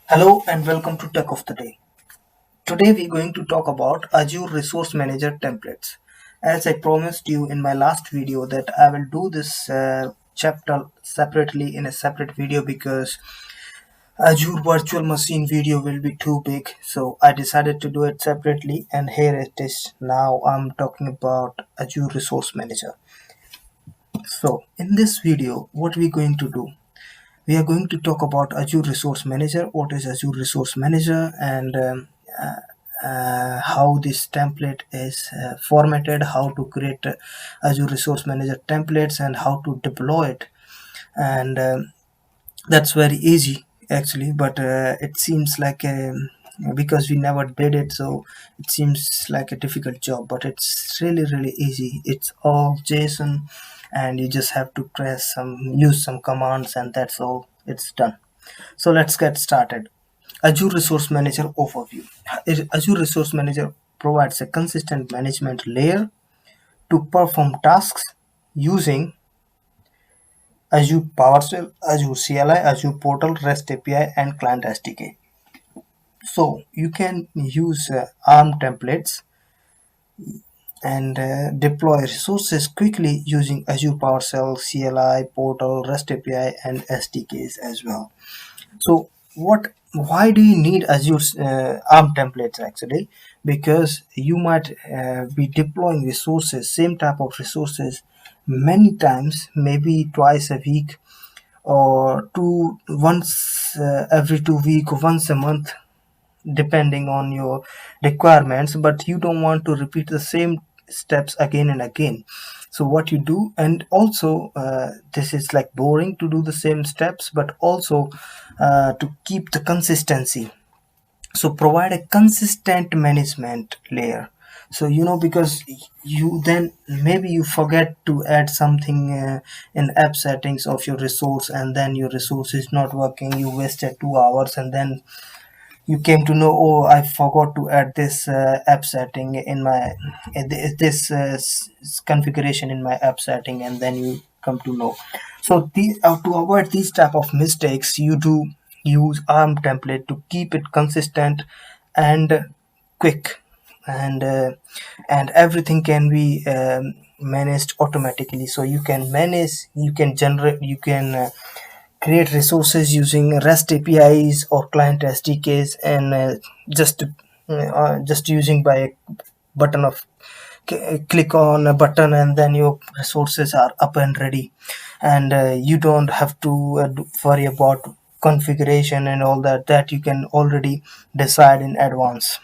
Hello and welcome to Tech of the Day. Today we're going to talk about Azure Resource Manager templates. As I promised you in my last video that I will do this chapter separately in a separate video because Azure Virtual Machine video will be too big. So I decided to do it separately and here it is. Now I'm talking about Azure Resource Manager. So in this video, what we're going to do? We are going to talk about Azure Resource Manager, what is Azure Resource Manager, and how this template is formatted, how to create Azure Resource Manager templates, and how to deploy it. And that's very easy actually, but it seems like because we never did it, so it seems like a difficult job, but it's really easy. It's all JSON and you just have to use some commands and that's all, it's done. So let's get started. Azure Resource Manager overview. Azure Resource Manager provides a consistent management layer to perform tasks using Azure PowerShell, Azure CLI, Azure Portal, REST API, and Client SDK. So you can use ARM templates and deploy resources quickly using Azure PowerShell, CLI, Portal, REST API, and SDKs as well. So why do you need Azure ARM templates actually? Because you might be deploying resources, same type of resources, many times, maybe twice a week or once every 2 weeks or once a month, depending on your requirements, but you don't want to repeat the same steps again and again. So what you do, and also this is like boring to do the same steps, but also to keep the consistency, so provide a consistent management layer. So because you then maybe you forget to add something in app settings of your resource, and then your resource is not working, you wasted 2 hours, and then you came to know, oh, I forgot to add this app setting in my this configuration in my app setting, and then you come to know. So to avoid these type of mistakes, you do use ARM template to keep it consistent and quick, and everything can be managed automatically. So you can manage, you can generate, you can create resources using REST APIs or client SDKs, and just using by a button of click on a button, and then your resources are up and ready, and you don't have to worry about configuration and all that you can already decide in advance.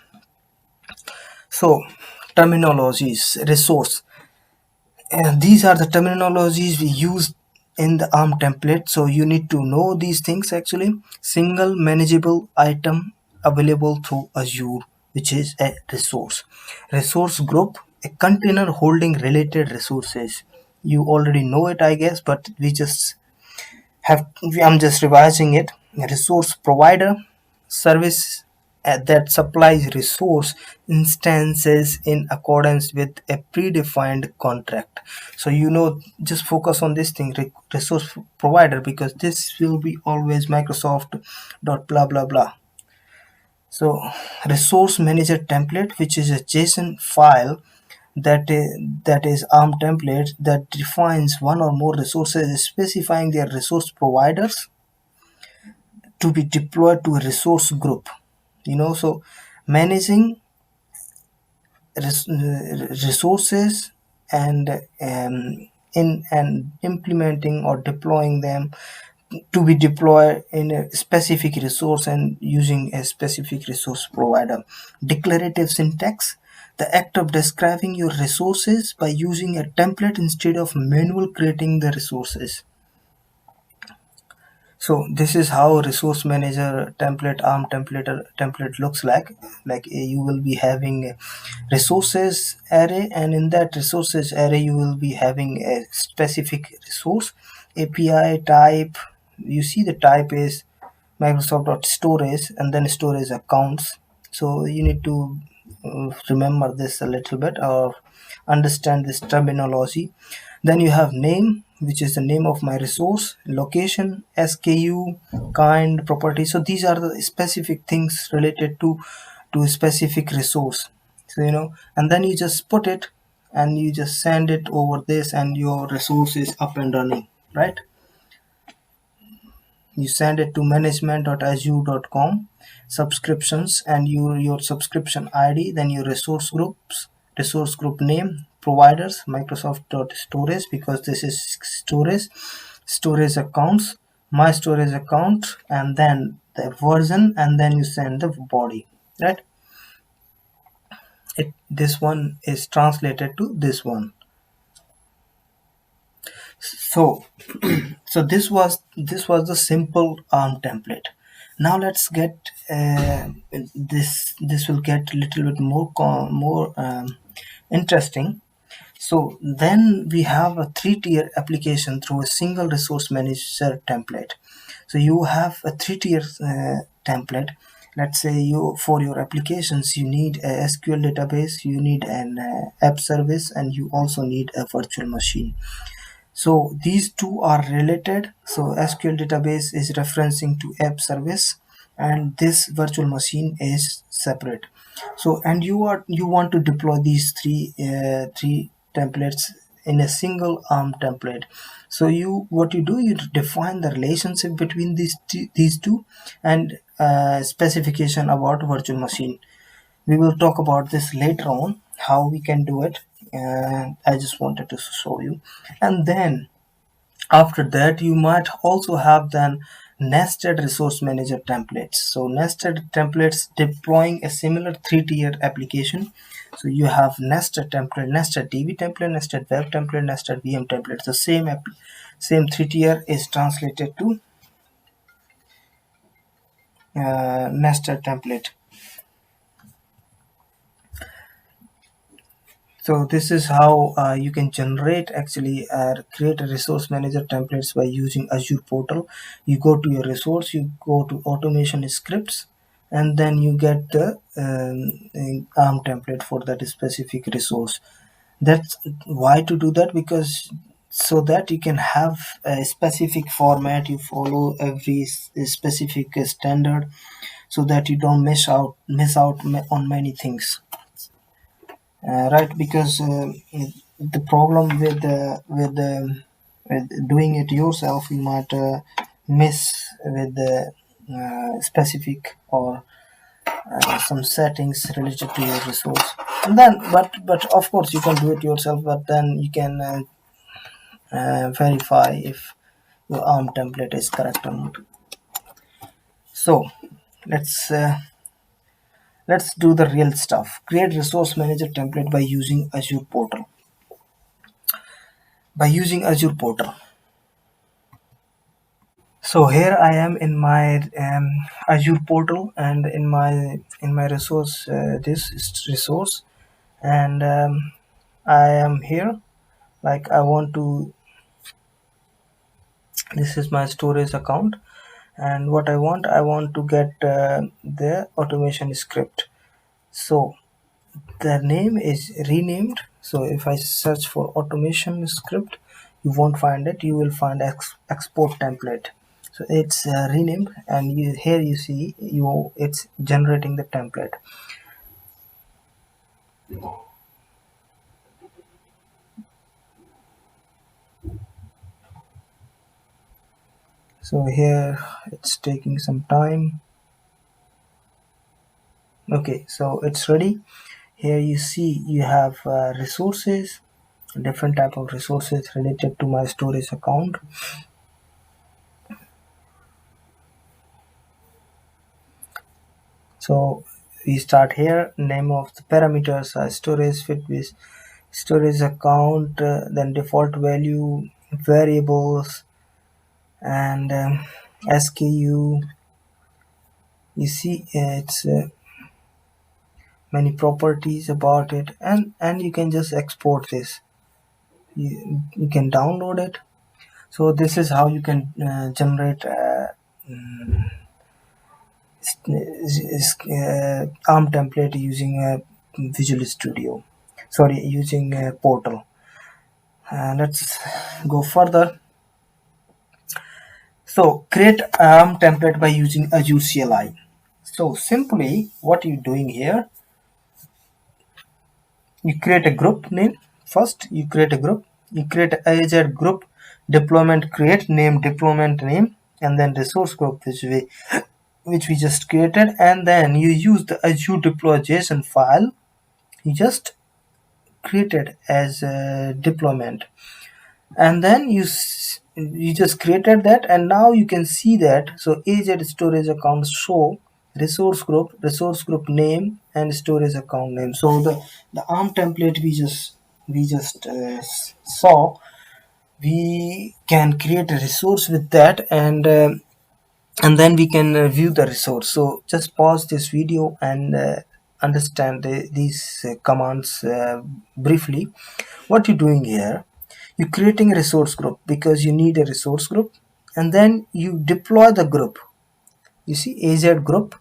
So terminologies, resource, and these are the terminologies we use in the ARM template, so you need to know these things actually. Single manageable item available through Azure, which is a resource. Resource group, a container holding related resources. You already know it, I guess, but I'm just revising it. A resource provider, service that supplies resource instances in accordance with a predefined contract. So just focus on this thing, resource provider, because this will be always Microsoft dot blah blah blah. So resource manager template, which is a JSON file that is ARM template that defines one or more resources, specifying their resource providers to be deployed to a resource group. So managing resources and in and implementing or deploying them to be deployed in a specific resource and using a specific resource provider. Declarative syntax, the act of describing your resources by using a template instead of manual creating the resources. So this is how resource manager template, ARM template looks like. You will be having a resources array, and in that resources array you will be having a specific resource API type. You see the type is Microsoft.storage, and then storage accounts. So you need to remember this a little bit or understand this terminology. Then you have name, which is the name of my resource, location, SKU, kind, property. So these are the specific things related to a specific resource. So and then you just put it and you just send it over this, and your resource is up and running, right? You send it to management.azure.com, subscriptions, and your subscription ID, then your resource groups, resource group name, providers, Microsoft.storage, because this is storage accounts, my storage account, and then the version, and then you send the body, right? This one is translated to this one. So this was the simple ARM template. Now let's get this will get a little bit more interesting. So then we have a three-tier application through a single resource manager template. So you have a three-tier template. Let's say you, for your applications, you need a SQL database, you need an app service, and you also need a virtual machine. So these two are related. So SQL database is referencing to app service, and this virtual machine is separate. So, and you want to deploy these three templates in a single ARM template. So what you do, you define the relationship between these two, and specification about virtual machine. We will talk about this later on, how we can do it, and I just wanted to show you. And then after that, you might also have then nested resource manager templates. So nested templates deploying a similar three-tier application. So you have nested template, nested DB template, nested web template, nested VM template. The same three-tier is translated to nested template. So this is how you can create a resource manager templates by using Azure portal. You go to your resource, you go to automation scripts, and then you get the ARM template for that specific resource. That's why to do that, because so that you can have a specific format, you follow every specific standard, so that you don't miss out on many things. Right, because the problem with doing it yourself, you might miss with the specific or some settings related to your resource. And then, but of course you can do it yourself, but then you can verify if your ARM template is correct or not. So let's do the real stuff. Create resource manager template by using Azure portal. So here I am in my Azure portal, and in my resource, this is resource, and I am here. Like I want to. This is my storage account, and what I want to get the automation script. So the name is renamed. So if I search for automation script, you won't find it. You will find export template. So it's renamed, and here you see it's generating the template. So here it's taking some time. Okay, so it's ready. Here you see you have resources, different type of resources related to my storage account. So we start here. Name of the parameters are storage fit with storage account, then default value, variables, and SKU. You see it's many properties about it, and you can just export this. You can download it. So this is how you can generate ARM template using Visual Studio. Sorry, using Portal. Let's go further. So create template by using Azure CLI. So simply what you're doing here, you create a group name. First you create a group, you create a Azure group deployment, create name, deployment name, and then resource group which we just created, and then you use the Azure deploy JSON file you just created as a deployment, and then you just created that, and now you can see that. So Azure storage accounts show resource group name and storage account name. So the ARM template we just saw, we can create a resource with that, and then we can view the resource. So just pause this video and understand these commands briefly. What you're doing here, you're creating a resource group because you need a resource group, and then you deploy the group. You see AZ group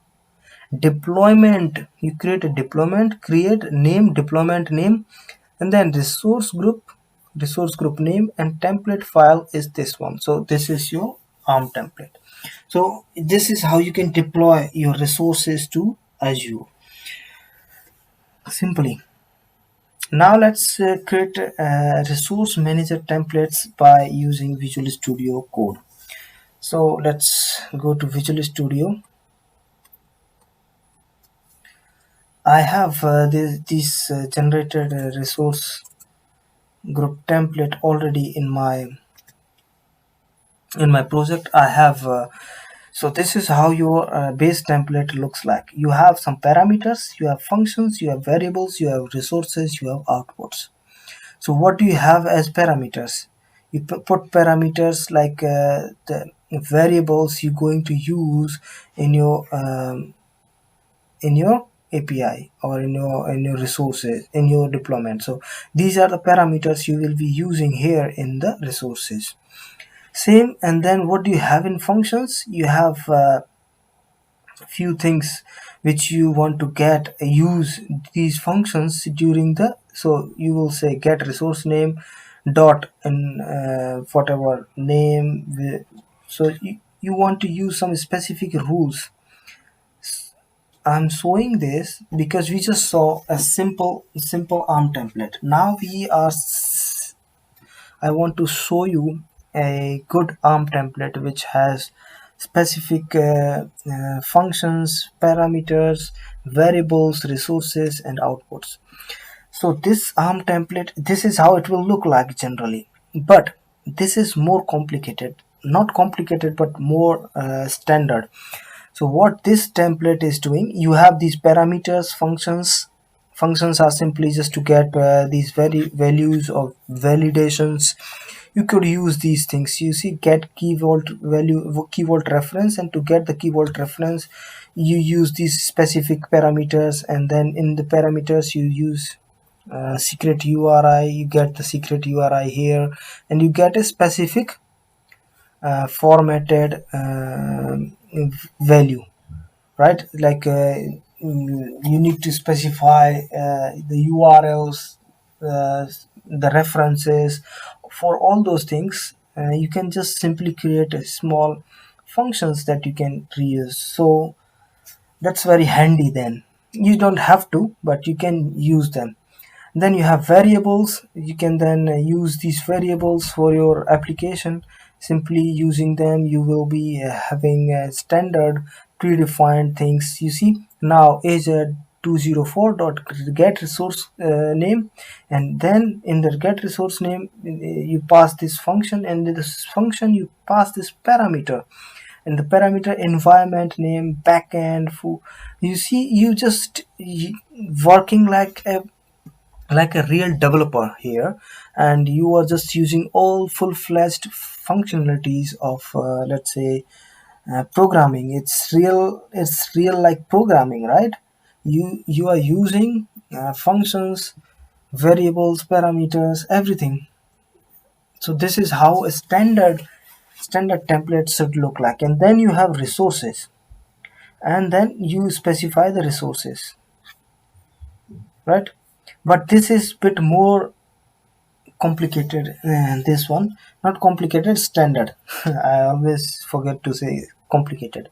deployment, you create a deployment, create name, deployment name, and then resource group name, and template file is this one. So this is your ARM template. So this is how you can deploy your resources to Azure simply. Now let's create resource manager templates by using Visual Studio Code. So let's go to Visual Studio. I have this generated resource group template already in my project. I have so this is how your base template looks like. You have some parameters, you have functions, you have variables, you have resources, you have outputs. So what do you have as parameters? You put parameters like the variables you're going to use in your API, or in your resources, in your deployment. So these are the parameters you will be using here in the resources. Same, and then what do you have in functions? You have few things which you want to get use these functions during the. So you will say get resource name dot and whatever name so you want to use some specific rules. I'm showing this because we just saw a simple ARM template. Now I want to show you a good ARM template which has specific functions, parameters, variables, resources, and outputs. So this ARM template, this is how it will look like generally, but this is more complicated. Not complicated, but more standard. So what this template is doing, you have these parameters, functions are simply just to get these values of validations. You could use these things. You see get keyword value, keyword reference, and to get the keyword reference you use these specific parameters, and then in the parameters you use secret URI. You get the secret URI here, and you get a specific formatted value, right? Like you need to specify the URLs, the references. For all those things you can just simply create a small functions that you can reuse. So that's very handy. Then you don't have to, but you can use them. Then you have variables. You can then use these variables for your application. Simply using them, you will be having standard predefined things. You see now Azure 204 dot get resource name, and then in the get resource name you pass this function, and in this function you pass this parameter, and the parameter environment name backend. You see, working like a real developer here, and you are just using all full-fledged functionalities of let's say programming. It's real like programming, right? You are using functions, variables, parameters, everything. So this is how a standard template should look like. And then you have resources, and then you specify the resources, right? But this is bit more complicated. This one, not complicated, standard. I always forget to say complicated.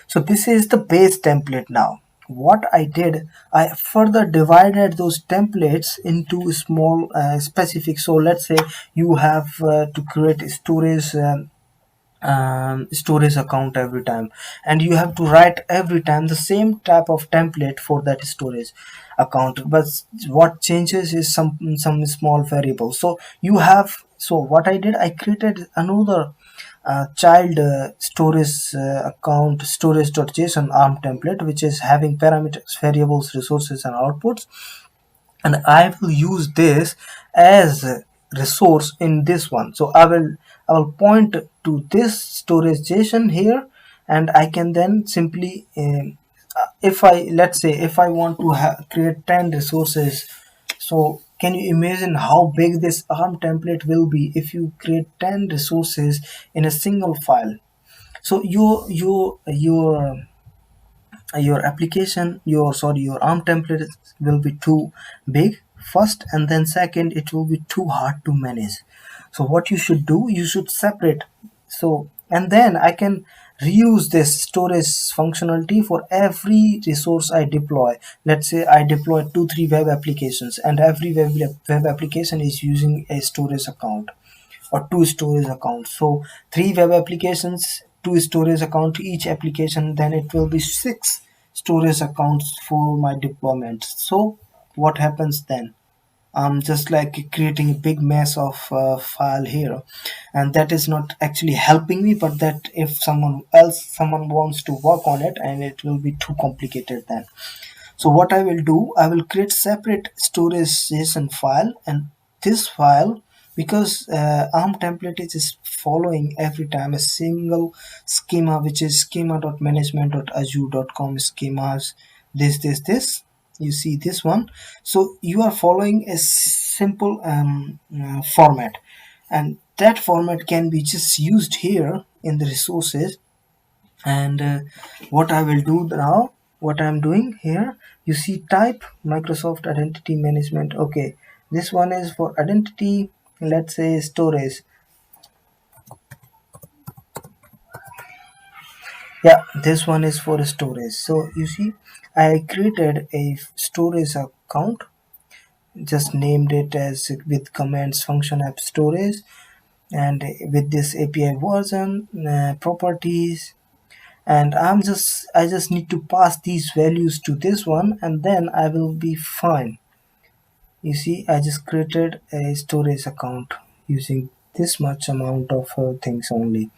So this is the base template. Now what I did, I further divided those templates into small specific. So let's say you have to create storage account every time, and you have to write every time the same type of template for that storage account, but what changes is some small variables. So you have, so what I did, I created another child storage account storage.json arm template, which is having parameters, variables, resources, and outputs, and I will use this as a resource in this one. So I will point to this storage JSON here, and I can then simply if I, let's say if I want to create 10 resources. So can you imagine how big this ARM template will be if you create 10 resources in a single file? So your application, your ARM template will be too big first, and then second, it will be too hard to manage. So what you should do, you should separate. So, and then I can reuse this storage functionality for every resource I deploy. Let's say I deploy 2 3 web applications, and every web application is using a storage account or 2 storage accounts. So 3 web applications, 2 storage account each application, then it will be 6 storage accounts for my deployment. So what happens then? Just like creating a big mess of file here, and that is not actually helping me, but that if someone wants to work on it, and it will be too complicated then. So what I will do, I will create separate storage JSON file, and this file, because ARM template is just following every time a single schema, which is schema.management.azure.com schemas, this, you see this one. So you are following a simple format, and that format can be just used here in the resources. And what I will do now, what I'm doing here, you see type Microsoft Identity Management. Okay, this one is for identity, let's say storage. Yeah, this one is for storage. So you see, I created a storage account, just named it as with commands function app storage, and with this API version, properties, and I just need to pass these values to this one, and then I will be fine. You see, I just created a storage account using this much amount of things only,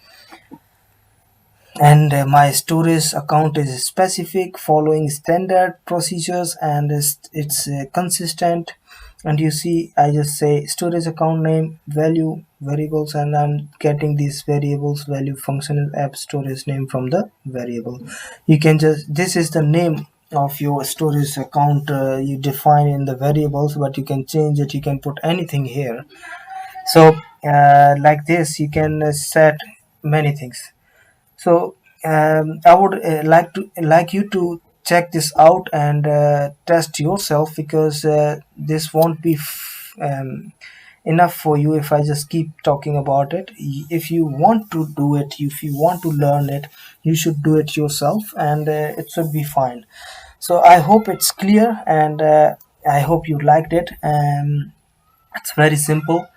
and my storage account is specific, following standard procedures, and it's consistent. And you see, I just say storage account name, value, variables, and I'm getting these variables, value, functional app storage name from the variable. You can just, this is the name of your storage account, you define in the variables, but you can change it, you can put anything here. So like this, you can set many things. So I would like you to check this out and test yourself, because this won't be enough for you if I just keep talking about it. If you want to do it, if you want to learn it, you should do it yourself, and it should be fine. So I hope it's clear, and I hope you liked it. It's very simple,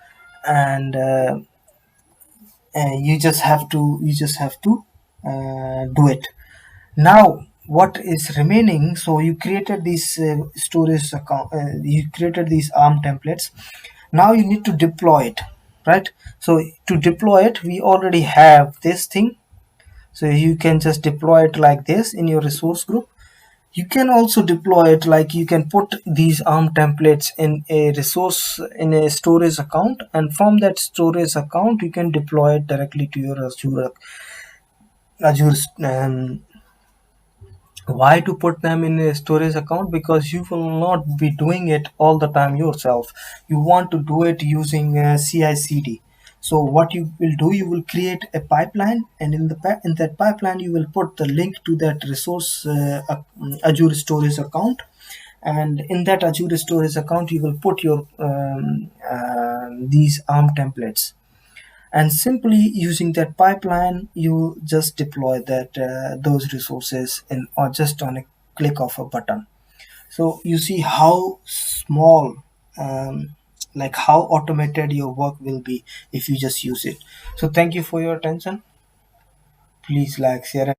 and you just have to do it. Now what is remaining, so you created these storage account, you created these ARM templates. Now you need to deploy it, right? So to deploy it, we already have this thing, so you can just deploy it like this in your resource group. You can also deploy it like, you can put these ARM templates in a resource, in a storage account, and from that storage account you can deploy it directly to your Azure. Why to put them in a storage account? Because you will not be doing it all the time yourself. You want to do it using CI/CD. So what you will do, you will create a pipeline, and in that pipeline you will put the link to that resource Azure storage account, and in that Azure storage account you will put your these ARM templates, and simply using that pipeline you just deploy that those resources in or just on a click of a button. So you see how small, like how automated your work will be if you just use it. So thank you for your attention. Please like, share,